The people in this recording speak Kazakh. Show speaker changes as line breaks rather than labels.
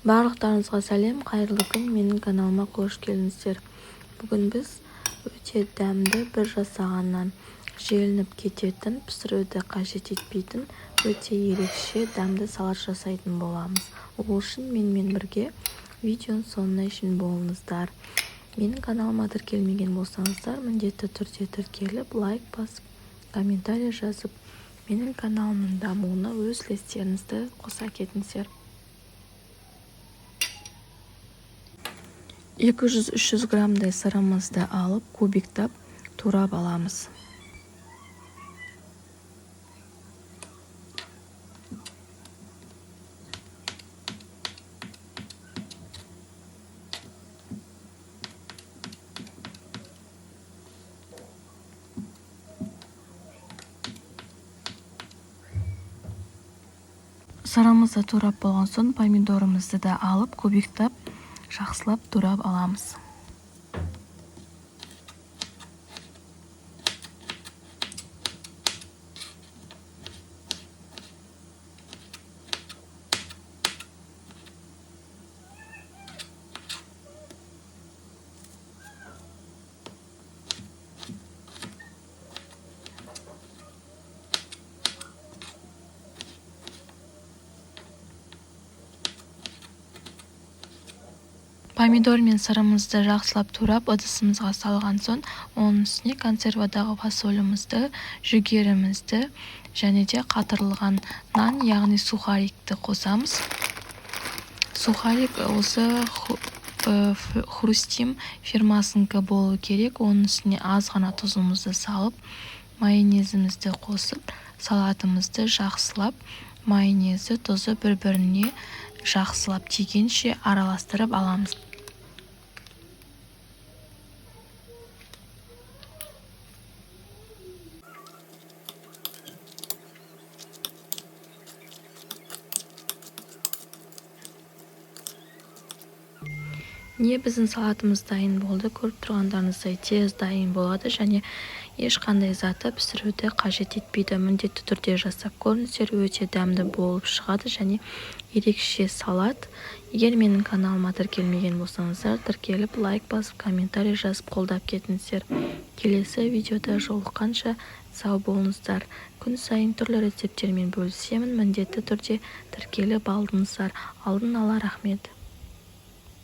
Барлықтарыңызға сәлем, қайырлы күн, менің каналыма қош келдіңіздер. Бүгін біз өте дәмді, бір жасағаннан желініп кететін, пісіруді қажет етпейтін, өте ерекше дәмді салат жасайтын боламыз. Ол үшін менімен бірге видеоның соңына шейін болыңыздар. Менің каналыма тіркелмеген болсаңыздар, міндетті түрде тіркеліп, лайк басып, комментарий жазып, менің каналымның дамуына өз үлестеріңізді қоса кетіңіздер. 200-300 граммдай сырымызды алып, кубиктап турап аламыз. Сырымызды турап болған соң, помидорымызды да алып, кубиктап жақсылап турап аламыз. Помидор мен сырымызды жақсылап турап ыдысымызға салған соң, оның үстіне консервадағы фасолімізді, жүгерімізді және де қатырылған нан, яғни сухарикті қосамыз. Сухарик осы Хрустим фирмасыныкы болу керек. Оның үстіне аз ғана тұзымызды салып, майонезімізді қосып, салатымызды жақсылап, майонезі, тұзы бір-біріне жақсылап тигенше араластырып аламыз. Не біздің салатымыз дайын болды, көріп тұрғандарыңыздай тез дайын болады және ешқандай заты пісіруді қажет етпейді. Міндетті түрде жасап көріңіздер, өте дәмді болып шығады және ерекше салат. Егер менің каналыма тіркелмеген болсаңыздар, тіркеліп, лайк басып, комментарий жазып қолдап кетіңіздер. Келесі видеода жолыққанша сау болыңыздар. Күн сайын түрлі рецептермен бөлісемін, міндетті түрде тіркеліп алдыңыздар. Алдын ала рахмет.